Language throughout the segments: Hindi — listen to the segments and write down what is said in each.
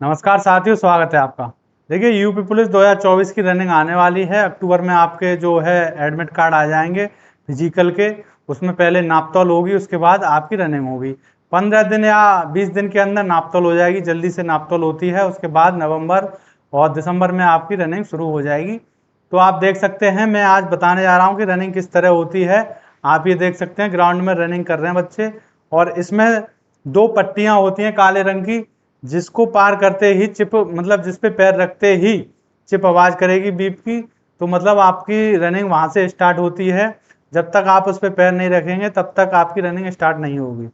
नमस्कार साथियों, स्वागत है आपका। देखिए, यूपी पुलिस 2024 की रनिंग आने वाली है। अक्टूबर में आपके जो है एडमिट कार्ड आ जाएंगे फिजिकल के। उसमें पहले नापतोल होगी, उसके बाद आपकी रनिंग होगी। 15 दिन या 20 दिन के अंदर नापतोल हो जाएगी, जल्दी से नापतोल होती है। उसके बाद नवंबर और दिसंबर में आपकी रनिंग शुरू हो जाएगी। तो आप देख सकते हैं, मैं आज बताने जा रहा हूँ कि रनिंग किस तरह होती है। आप ये देख सकते हैं, ग्राउंड में रनिंग कर रहे हैं बच्चे, और इसमें 2 पट्टियां होती हैं काले रंग की, जिसको पार करते ही चिप, मतलब जिस पे पैर रखते ही चिप आवाज करेगी बीप की। तो मतलब आपकी रनिंग वहां से स्टार्ट होती है। जब तक आप उस पे पैर नहीं रखेंगे तब तक आपकी रनिंग स्टार्ट नहीं होगी।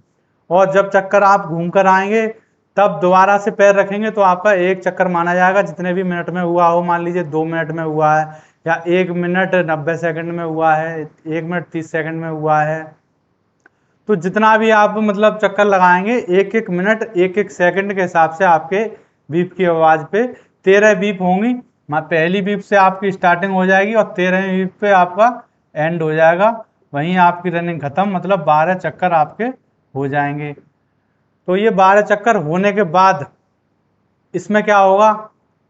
और जब चक्कर आप घूम कर आएंगे तब दोबारा से पैर रखेंगे तो आपका एक चक्कर माना जाएगा। जितने भी मिनट में हुआ हो, मान लीजिए 2 मिनट में हुआ है, या 1 मिनट 90 सेकंड में हुआ है, 1 मिनट 30 सेकंड में हुआ है, तो जितना भी आप मतलब चक्कर लगाएंगे, एक एक मिनट एक एक सेकंड के हिसाब से आपके बीप की आवाज पे 13 बीप होंगी। पहली बीप से आपकी स्टार्टिंग हो जाएगी और 13वीं बीप पे आपका एंड हो जाएगा। वहीं आपकी रनिंग खत्म, मतलब 12 चक्कर आपके हो जाएंगे। तो ये 12 चक्कर होने के बाद इसमें क्या होगा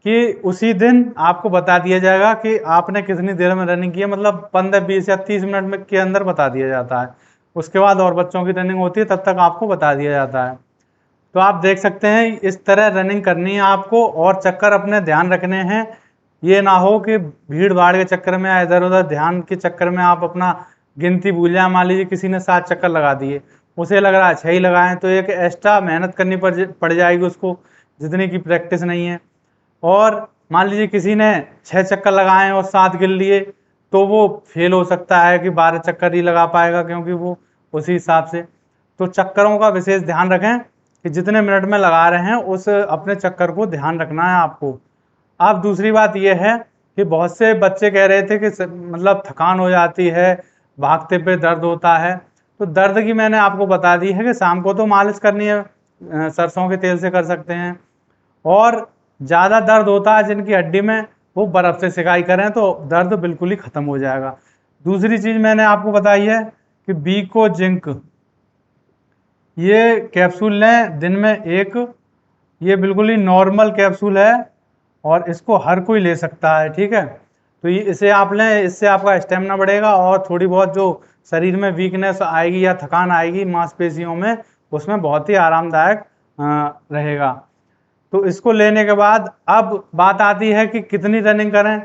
कि उसी दिन आपको बता दिया जाएगा कि आपने कितनी देर में रनिंग की है। मतलब 15 20 या 30 मिनट में के अंदर बता दिया जाता है। उसके बाद और बच्चों की रनिंग होती है, तब तक आपको बता दिया जाता है। तो आप देख सकते हैं, इस तरह रनिंग करनी है आपको, और चक्कर अपने ध्यान रखने हैं। ये ना हो कि भीड़ भाड़ के चक्कर में या इधर उधर ध्यान के चक्कर में आप अपना गिनती भूल जाए। मान लीजिए किसी ने 7 चक्कर लगा दिए, उसे लग रहा है 6 ही लगाएं, तो एक एक्स्ट्रा मेहनत करनी पड़ जाएगी उसको, जितनी की प्रैक्टिस नहीं है। और मान लीजिए किसी ने 6 चक्कर लगाए और 7 गिन लिए, तो वो फेल हो सकता है कि 12 चक्कर ही लगा पाएगा, क्योंकि वो उसी हिसाब से। तो चक्करों का विशेष ध्यान रखें कि जितने मिनट में लगा रहे हैं उस अपने चक्कर को ध्यान रखना है आपको। अब दूसरी बात यह है कि बहुत से बच्चे कह रहे थे कि मतलब थकान हो जाती है, भागते पे दर्द होता है। तो दर्द की मैंने आपको बता दी है कि शाम को तो मालिश करनी है, सरसों के तेल से कर सकते हैं। और ज़्यादा दर्द होता है जिनकी हड्डी में, वो बर्फ़ से सिकाई करें तो दर्द बिल्कुल ही ख़त्म हो जाएगा। दूसरी चीज़ मैंने आपको बताई है कि बीको जिंक, ये कैप्सूल लें दिन में एक। ये बिल्कुल ही नॉर्मल कैप्सूल है और इसको हर कोई ले सकता है, ठीक है। तो ये इसे आप लें, इससे आपका स्टेमिना बढ़ेगा और थोड़ी बहुत जो शरीर में वीकनेस आएगी या थकान आएगी मांसपेशियों में, उसमें बहुत ही आरामदायक रहेगा। तो इसको लेने के बाद अब बात आती है कि कितनी रनिंग करें।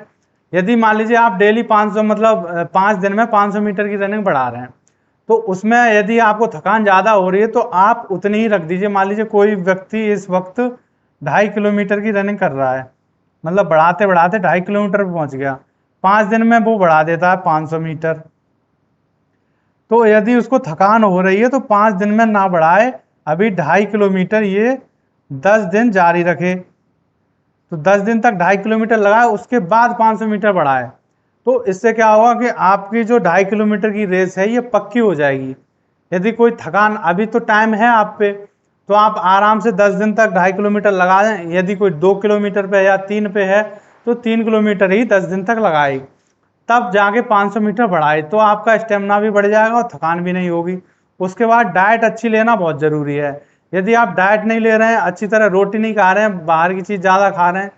यदि मान लीजिए आप डेली 500, मतलब 5 दिन में 500 मीटर की रनिंग बढ़ा रहे हैं, तो उसमें यदि आपको थकान ज़्यादा हो रही है तो आप उतनी ही रख दीजिए। मान लीजिए कोई व्यक्ति इस वक्त 2.5 किलोमीटर की रनिंग कर रहा है, मतलब बढ़ाते बढ़ाते 2.5 किलोमीटर पर पहुंच गया, 5 दिन में वो बढ़ा देता है 500 मीटर। तो यदि उसको थकान हो रही है तो 5 दिन में ना बढ़ाए, अभी 2.5 किलोमीटर ये 10 दिन जारी रखे। तो 10 दिन तक 2.5 किलोमीटर लगाए, उसके बाद 500 मीटर बढ़ाए। तो इससे क्या होगा कि आपकी जो 2.5 किलोमीटर की रेस है ये पक्की हो जाएगी। यदि कोई थकान, अभी तो टाइम है आप पे, तो आप आराम से 10 दिन तक 2.5 किलोमीटर लगा दें। यदि कोई 2 किलोमीटर पे या 3 पे है तो 3 किलोमीटर ही 10 दिन तक लगाए, तब जाके 500 मीटर बढ़ाए। तो आपका स्टेमिना भी बढ़ जाएगा और थकान भी नहीं होगी। उसके बाद डाइट अच्छी लेना बहुत ज़रूरी है। यदि आप डाइट नहीं ले रहे हैं, अच्छी तरह रोटी नहीं खा रहे हैं, बाहर की चीज़ ज़्यादा खा रहे हैं,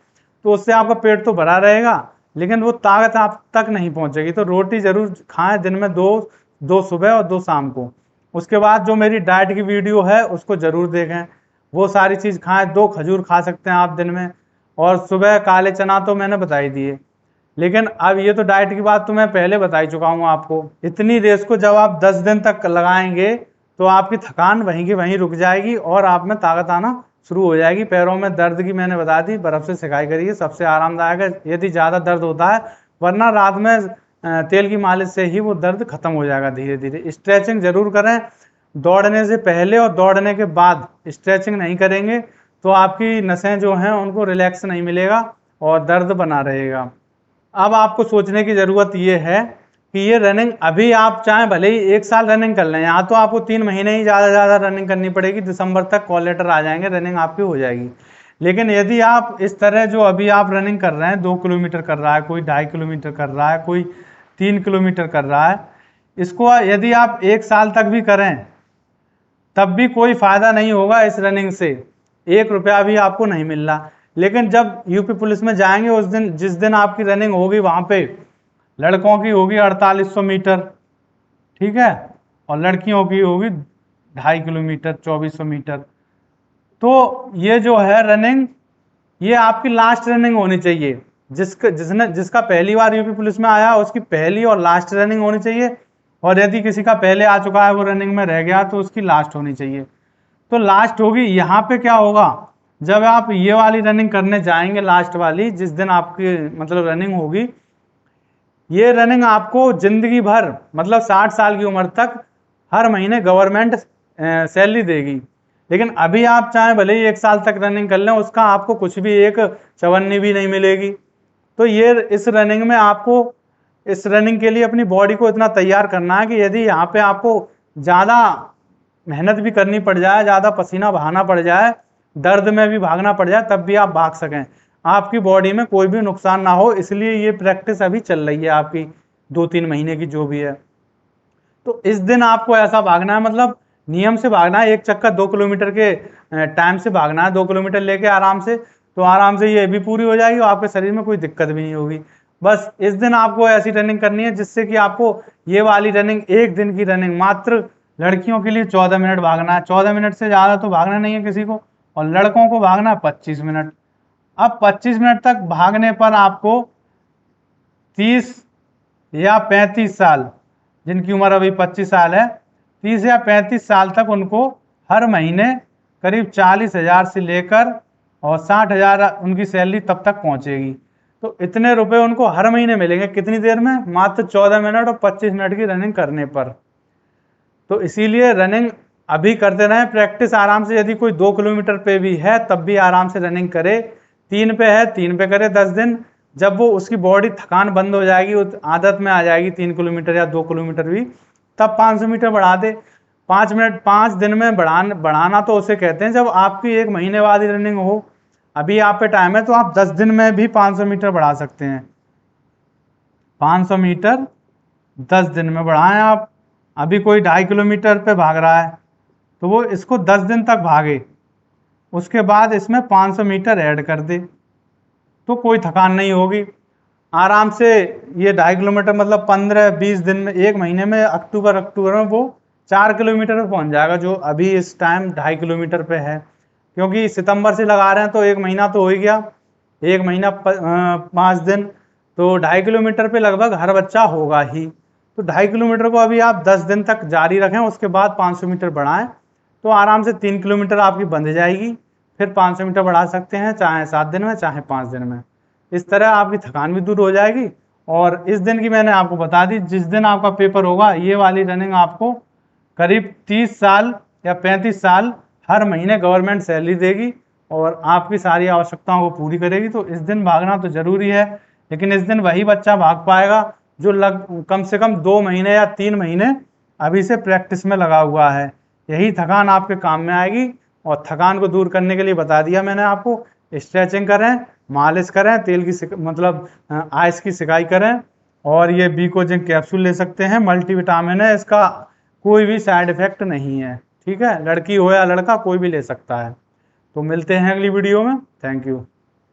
तो उससे आपका पेट तो भरा रहेगा लेकिन वो ताकत आप तक नहीं पहुंचेगी। तो रोटी जरूर खाएं, दिन में दो सुबह और 2 शाम को। उसके बाद जो मेरी डाइट की वीडियो है उसको जरूर देखें, वो सारी चीज़ खाएं। 2 खजूर खा सकते हैं आप दिन में, और सुबह काले चना तो मैंने बता ही दिए। लेकिन अब ये तो डाइट की बात तो मैं पहले बता ही चुका हूँ आपको। इतनी रेस को जब आप 10 दिन तक लगाएंगे तो आपकी थकान वहीं की वहीं रुक जाएगी और आप में ताकत आना शुरू हो जाएगी। पैरों में दर्द की मैंने बता दी, बर्फ से सिकाई करिए, सबसे आरामदायक है यदि ज़्यादा दर्द होता है। वरना रात में तेल की मालिश से ही वो दर्द खत्म हो जाएगा धीरे धीरे। स्ट्रेचिंग जरूर करें, दौड़ने से पहले और दौड़ने के बाद स्ट्रेचिंग नहीं करेंगे तो आपकी नसें जो हैं उनको रिलैक्स नहीं मिलेगा और दर्द बना रहेगा। अब आपको सोचने की ज़रूरत ये है कि ये रनिंग अभी आप चाहें भले ही 1 साल रनिंग कर लें, यहाँ तो आपको 3 महीने ही ज़्यादा रनिंग करनी पड़ेगी। दिसंबर तक कॉल लेटर आ जाएंगे, रनिंग आपकी हो जाएगी। लेकिन यदि आप इस तरह जो अभी आप रनिंग कर रहे हैं, 2 किलोमीटर कर रहा है कोई, 2.5 किलोमीटर कर रहा है कोई, 3 किलोमीटर कर रहा है, इसको यदि आप 1 साल तक भी करें तब भी कोई फ़ायदा नहीं होगा इस रनिंग से। 1 रुपया भी आपको नहीं मिल रहा। लेकिन जब यूपी पुलिस में जाएंगे उस दिन, जिस दिन आपकी रनिंग होगी वहां पे लड़कों की होगी 4800 मीटर, ठीक है, और लड़कियों की होगी 2.5 किलोमीटर 2400 मीटर। तो ये जो है रनिंग, ये आपकी लास्ट रनिंग होनी चाहिए। जिसका पहली बार यूपी पुलिस में आया उसकी पहली और लास्ट रनिंग होनी चाहिए, और यदि किसी का पहले आ चुका है वो रनिंग में रह गया तो उसकी लास्ट होनी चाहिए। तो लास्ट होगी। यहाँ पे क्या होगा, जब आप ये वाली रनिंग करने जाएंगे लास्ट वाली, जिस दिन आपकी मतलब रनिंग होगी, ये रनिंग आपको जिंदगी भर मतलब 60 साल की उम्र तक हर महीने गवर्नमेंट सैलरी देगी। लेकिन अभी आप चाहें भले ही 1 साल तक रनिंग कर लें, उसका आपको कुछ भी एक चवन्नी भी नहीं मिलेगी। तो ये इस रनिंग में आपको, इस रनिंग के लिए अपनी बॉडी को इतना तैयार करना है कि यदि यहाँ पे आपको ज़्यादा मेहनत भी करनी पड़ जाए, ज़्यादा पसीना बहाना पड़ जाए, दर्द में भी भागना पड़ जाए, तब भी आप भाग सकें, आपकी बॉडी में कोई भी नुकसान ना हो। इसलिए ये प्रैक्टिस अभी चल रही है आपकी 2-3 महीने की जो भी है। तो इस दिन आपको ऐसा भागना है, मतलब नियम से भागना है। एक चक्कर 2 किलोमीटर के टाइम से भागना है, 2 किलोमीटर लेके आराम से, तो आराम से ये भी पूरी हो जाएगी और आपके शरीर में कोई दिक्कत भी नहीं होगी। बस इस दिन आपको ऐसी रनिंग करनी है जिससे कि आपको ये वाली रनिंग, एक दिन की रनिंग मात्र लड़कियों के लिए 14 मिनट भागना है। 14 मिनट से ज़्यादा तो भागना नहीं है किसी को, और लड़कों को भागना है 25 मिनट। अब 25 मिनट तक भागने पर आपको 30 या 35 साल, जिनकी उम्र अभी 25 साल है, 30 या 35 साल तक उनको हर महीने करीब 40,000 से लेकर और 60,000 उनकी सैलरी तब तक पहुंचेगी। तो इतने रुपए उनको हर महीने मिलेंगे, कितनी देर में, मात्र 14 मिनट और 25 मिनट की रनिंग करने पर। तो इसीलिए रनिंग अभी करते रहें, प्रैक्टिस आराम से। यदि कोई 2 किलोमीटर पे भी है तब भी आराम से रनिंग करे, 3 पे है 3 पे करे 10 दिन। जब वो उसकी बॉडी थकान बंद हो जाएगी, आदत में आ जाएगी 3 किलोमीटर या 2 किलोमीटर भी, तब 500 मीटर बढ़ा दे। 5 दिन में बढ़ाना तो उसे कहते हैं जब आपकी 1 महीने बाद ही रनिंग हो। अभी आप पे टाइम है तो आप 10 दिन में भी 500 मीटर बढ़ा सकते हैं। 500 मीटर 10 दिन में बढ़ाएं आप। अभी कोई 2.5 किलोमीटर पे भाग रहा है तो वो इसको 10 दिन तक भागे, उसके बाद इसमें 500 मीटर ऐड कर दे, तो कोई थकान नहीं होगी। आराम से ये 2.5 किलोमीटर मतलब 15-20 दिन में, 1 महीने में, अक्टूबर में वो 4 किलोमीटर पे पहुंच जाएगा, जो अभी इस टाइम 2.5 किलोमीटर पे है। क्योंकि सितंबर से लगा रहे हैं तो 1 महीना तो हो ही गया, 1 महीना 5 दिन, तो 2.5 किलोमीटर पे लगभग हर बच्चा होगा ही। तो 2.5 किलोमीटर को अभी आप 10 दिन तक जारी रखें, उसके बाद 500 मीटर बढ़ाएं, तो आराम से 3 किलोमीटर आपकी बंध जाएगी। फिर 500 मीटर बढ़ा सकते हैं, चाहे 7 दिन में चाहे 5 दिन में। इस तरह आपकी थकान भी दूर हो जाएगी। और इस दिन की मैंने आपको बता दी, जिस दिन आपका पेपर होगा ये वाली रनिंग आपको करीब 30 साल या 35 साल हर महीने गवर्नमेंट सैलरी देगी और आपकी सारी आवश्यकताओं को पूरी करेगी। तो इस दिन भागना तो जरूरी है, लेकिन इस दिन वही बच्चा भाग पाएगा जो कम से कम 2 महीने या 3 महीने अभी से प्रैक्टिस में लगा हुआ है। यही थकान आपके काम में आएगी। और थकान को दूर करने के लिए बता दिया मैंने आपको, स्ट्रेचिंग करें, मालिश करें, तेल की मतलब आइस की सिकाई करें, और ये बीकोजिंग कैप्सूल ले सकते हैं, मल्टीविटामिन है, इसका कोई भी साइड इफेक्ट नहीं है। ठीक है, लड़की हो या लड़का कोई भी ले सकता है। तो मिलते हैं अगली वीडियो में। Thank you.